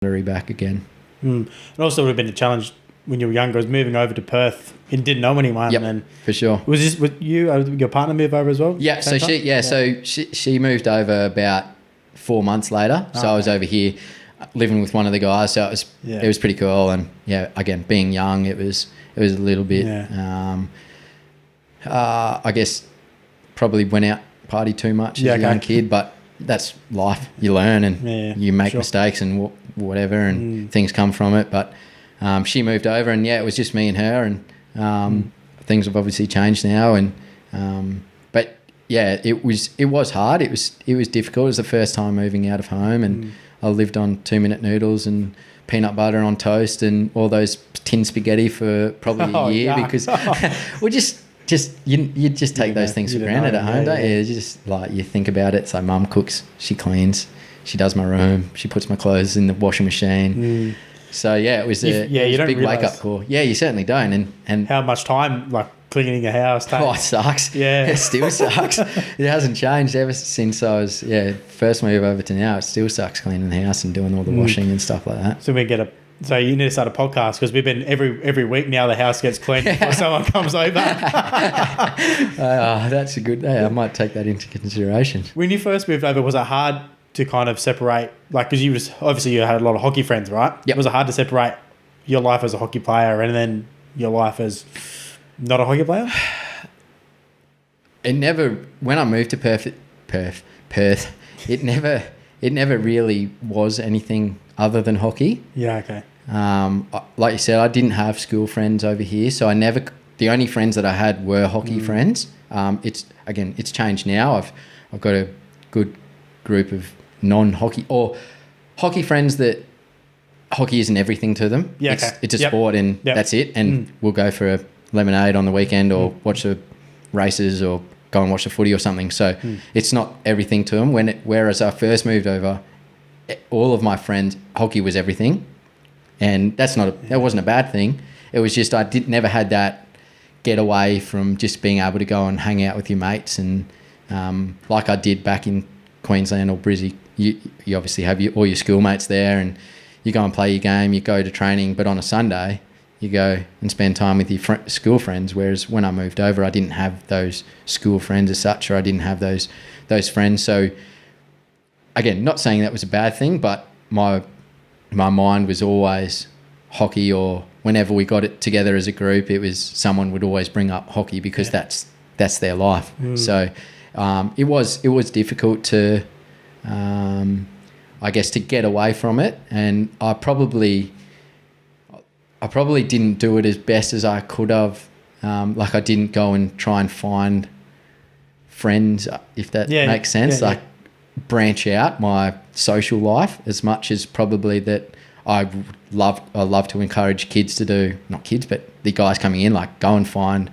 back again. And also would have been a challenge when you were younger, was moving over to Perth and didn't know anyone. Yep, and for sure. Was this with you, your partner move over as well? Yeah, so she moved over about 4 months later. So I was over here living with one of the guys. So it was pretty cool. And again, being young, it was a little bit. I guess probably went out party too much as a young kid, but that's life. You learn and you make mistakes and whatever, and things come from it. But she moved over, and it was just me and her, and things have obviously changed now. And but it was hard. It was difficult. It was the first time moving out of home, and I lived on 2-minute noodles and peanut butter on toast and all those tin spaghetti for probably a year because we just you just take those things for granted at home, don't you? You just like, you think about it. So mum cooks, she cleans, she does my room, she puts my clothes in the washing machine. So it was a big wake up call. Yeah, you certainly don't. And how much time like cleaning a house takes? Oh, it sucks. Yeah, it still sucks. It hasn't changed ever since I was first move over to now. It still sucks cleaning the house and doing all the washing and stuff like that. So you need to start a podcast because we've been every week now the house gets cleaned before someone comes over. That's a good day. I might take that into consideration. When you first moved over, was it hard to kind of separate, like, because you had a lot of hockey friends, right? Yep. Was it hard to separate your life as a hockey player and then your life as not a hockey player? It never, when I moved to Perth, it never really was anything other than hockey. Yeah, okay. Like you said, I didn't have school friends over here, so the only friends that I had were hockey friends. It's changed now. I've got a good group of non-hockey or hockey friends that hockey isn't everything to them. Yeah, it's a sport and that's it. And we'll go for a lemonade on the weekend or watch the races or go and watch the footy or something. So it's not everything to them. Whereas I first moved over, all of my friends, hockey was everything. And that wasn't a bad thing. It was just I never had that get away from just being able to go and hang out with your mates. And like I did back in Queensland or Brizzy, you obviously have all your schoolmates there and you go and play your game, you go to training, but on a Sunday you go and spend time with your school friends. Whereas when I moved over, I didn't have those school friends as such, or I didn't have those friends. So again, not saying that was a bad thing, but my mind was always hockey, or whenever we got it together as a group, it was someone would always bring up hockey because that's their life. So it was difficult to, I guess, to get away from it, and I probably didn't do it as best as I could have. Like I didn't go and try and find friends, if that makes sense. Branch out my social life as much as probably that I love to encourage kids to do, not kids, but the guys coming in, like go and find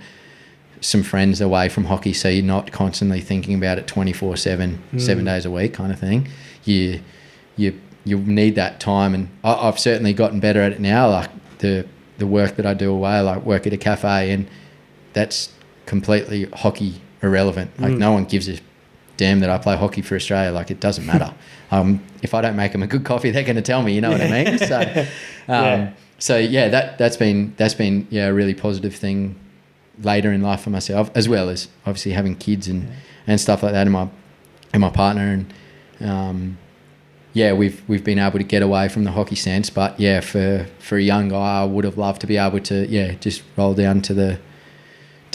some friends away from hockey so you're not constantly thinking about it 24/7, 7 days a week kind of thing. You need that time, and I've certainly gotten better at it now. Like the work that I do away, like work at a cafe, and that's completely hockey irrelevant. Like no one gives a damn that I play hockey for Australia. Like it doesn't matter. If I don't make them a good coffee, they're going to tell me. You know what I mean? So that's been a really positive thing later in life for myself, as well as obviously having kids and stuff like that, and my partner, and we've been able to get away from the hockey sense. But for a young guy, I would have loved to be able to just roll down to the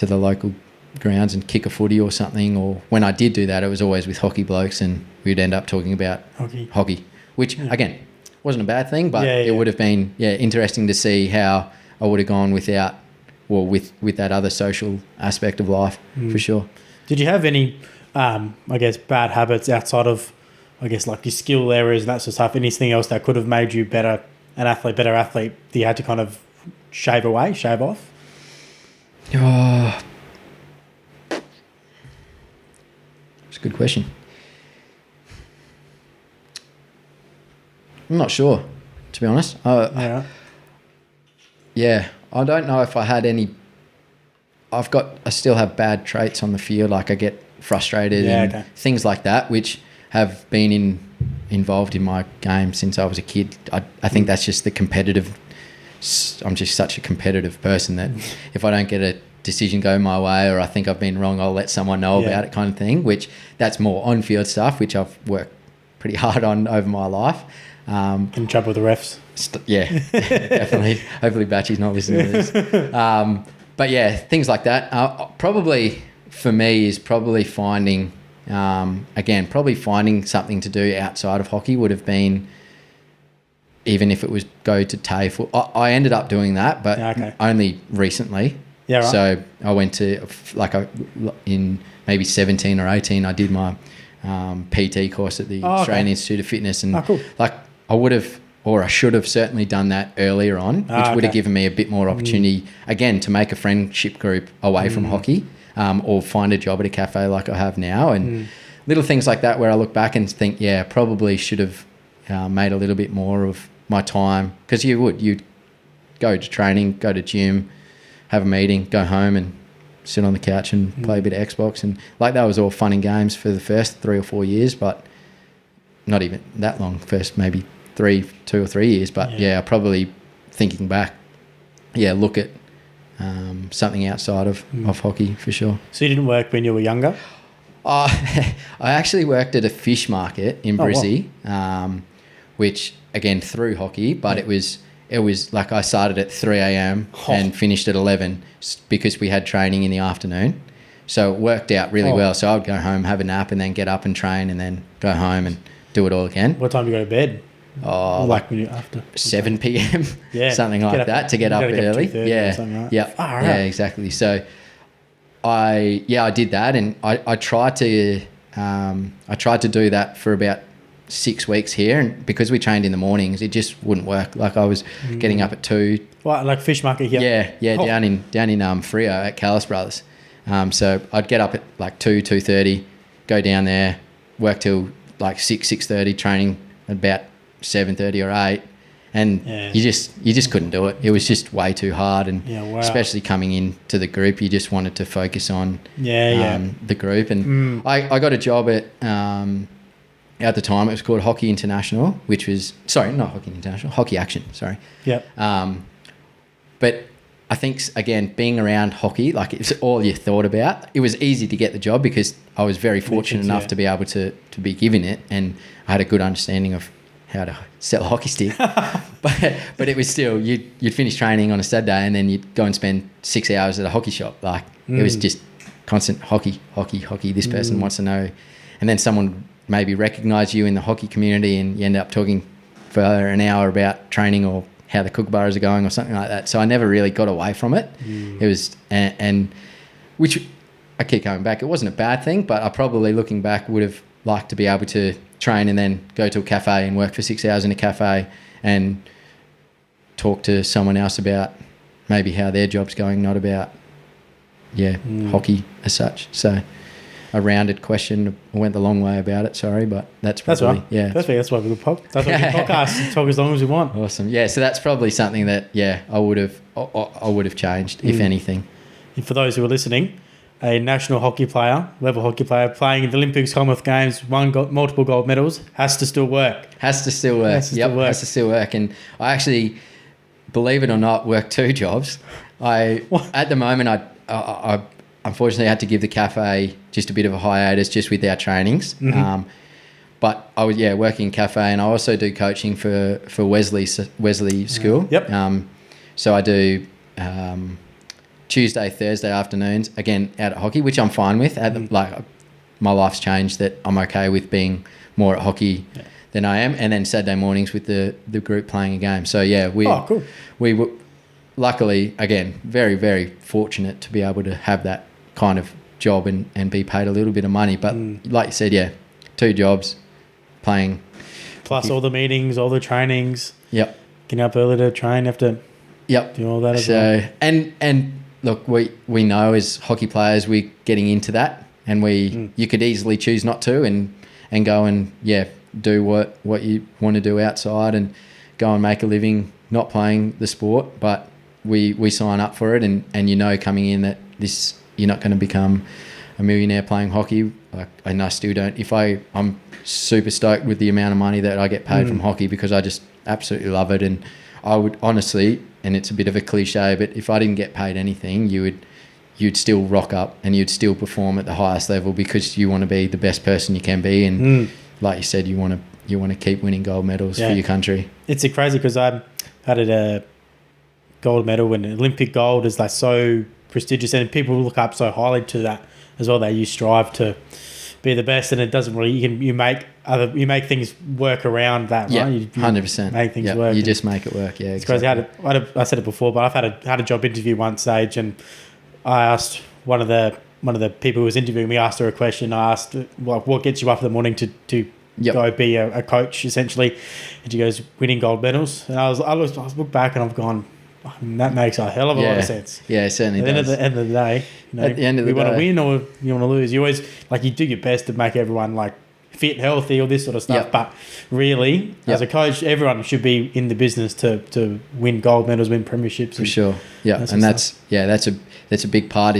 local grounds and kick a footy or something. Or when I did do that, it was always with hockey blokes, and we'd end up talking about hockey, which again wasn't a bad thing, but it would have been interesting to see how I would have gone without, or with that other social aspect of life, for sure. Did you have any bad habits outside of like your skill areas and that sort of stuff? Anything else that could have made you better athlete that you had to kind of shave off? It's a good question. I'm not sure, to be honest. I don't know if I had any. I still have bad traits on the field. Like I get frustrated and things like that, which have been involved in my game since I was a kid. I think that's just the competitive. I'm just such a competitive person that if I don't get a decision go my way or I think I've been wrong, I'll let someone know about it, kind of thing. Which that's more on-field stuff, which I've worked pretty hard on over my life. In trouble with the refs. Definitely. Hopefully Batchy's not listening to this. But yeah, things like that. Probably for me is probably finding, probably finding something to do outside of hockey would have been, even if it was go to TAFE. I ended up doing that, but only recently. Yeah, right. So I went to, in maybe 17 or 18, I did my PT course at the Australian Institute of Fitness. And I would have, or I should have certainly done that earlier on, which would have given me a bit more opportunity, again, to make a friendship group away from hockey, or find a job at a cafe like I have now. And little things like that where I look back and think, probably should have made a little bit more of my time. Because you'd go to training, go to gym, have a meeting, go home and sit on the couch and play a bit of Xbox. And that was all fun and games for the first 3 or 4 years, but not even that long, first maybe 2 or 3 years. But I probably thinking back, look at something outside of hockey for sure. So you didn't work when you were younger? I actually worked at a fish market in Brizzy, which again through hockey, but it was like I started at 3 a.m. and finished at 11 because we had training in the afternoon. So it worked out really well. So I would go home, have a nap, and then get up and train, and then go home and do it all again. What time do you go to bed? When you after 7 p.m. Something like that to get up early. Yeah, exactly. So I did that, and I tried to do that for about 6 weeks here, and because we trained in the mornings, it just wouldn't work. Like I was getting up at 2. What, like fish market here? Yeah, down in Freo at Callis Brothers. So I'd get up at like 2:30, go down there, work till like 6:30, training at about 7:30 or 8, and you just couldn't do it. It was just way too hard, and especially coming into the group, you just wanted to focus on the group. And I got a job at the time, it was called Hockey International, which was... Sorry, not Hockey International, Hockey Action, sorry. Yeah. But I think, again, being around hockey, like it's all you thought about. It was easy to get the job because I was very fortunate enough to be able to be given it, and I had a good understanding of how to sell a hockey stick. but it was still... You'd finish training on a Saturday and then you'd go and spend 6 hours at a hockey shop. Like, it was just constant hockey. This person wants to know. And then someone... maybe recognise you in the hockey community, and you end up talking for an hour about training or how the kookaburras are going or something like that. So I never really got away from it. It was, and which I keep coming back. It wasn't a bad thing, but I probably, looking back, would have liked to be able to train and then go to a cafe and work for 6 hours in a cafe and talk to someone else about maybe how their job's going, not about hockey as such. So a rounded question. I went the long way about it, sorry, but that's probably... That's why we podcast. Talk as long as we want. Awesome. Yeah, so that's probably something that, I would have changed, if anything. And for those who are listening, a national hockey player, level hockey player, playing in the Olympics, Commonwealth Games, multiple gold medals, has to still work. Has to still work. And I actually, believe it or not, work 2 jobs. At the moment, I unfortunately had to give the cafe just a bit of a hiatus just with our trainings. But I was working in cafe, and I also do coaching for Wesley School. So I do Tuesday, Thursday afternoons, again out at hockey, which I'm fine with. My life's changed that I'm okay with being more at hockey than I am, and then Saturday mornings with the group playing a game. So we were luckily, again, very, very fortunate to be able to have that kind of job and be paid a little bit of money. But like you said, 2 jobs, playing. Plus all the meetings, all the trainings. Yep. Getting up early to train, have to do all that as well. And look, we know as hockey players we're getting into that, and you could easily choose not to and go and do what you want to do outside and go and make a living not playing the sport. But we sign up for it, and coming in that you're not going to become a millionaire playing hockey. Like, and I still don't. I'm super stoked with the amount of money that I get paid from hockey because I just absolutely love it. And I would honestly, and it's a bit of a cliche, but if I didn't get paid anything, you'd still rock up and you'd still perform at the highest level because you want to be the best person you can be. And like you said, you want to keep winning gold medals for your country. It's crazy because I had a gold medal, and Olympic gold is like so prestigious, and people look up so highly to that as well. You strive to be the best, and it doesn't really. You make things work around that. Yeah, right? 100%. Make things work. You just make it work. Yeah, it's crazy. I said it before, but I've had a job interview one stage, and I asked one of the people who was interviewing me, asked her a question. I asked, what gets you up in the morning to go be a coach, essentially? And she goes, winning gold medals. And I looked back and I've gone, that makes a hell of a lot of sense. Yeah, it certainly does. At the end of the day, at the end of the day, we want to win or you want to lose. You always, you do your best to make everyone fit, healthy, all this sort of stuff. Yep. But really, as a coach, everyone should be in the business to win gold medals, win premierships. For sure. Yeah, and that's a big part.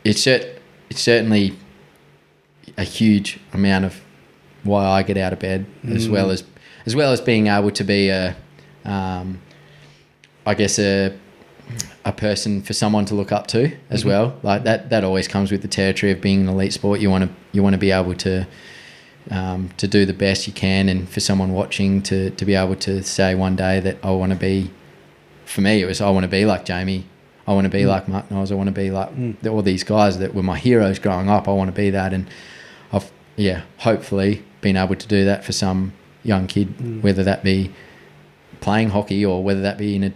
It's certainly a huge amount of why I get out of bed, as well as being able to be I guess a person for someone to look up to as well. Like that always comes with the territory of being an elite sport. You want to be able to do the best you can, and for someone watching to be able to say one day that I want to be. For me, it was I want to be like Jamie. I want to be like Mark Knowles. I want to be like all these guys that were my heroes growing up. I want to be that, and I've hopefully been able to do that for some young kid, whether that be playing hockey or whether that be in a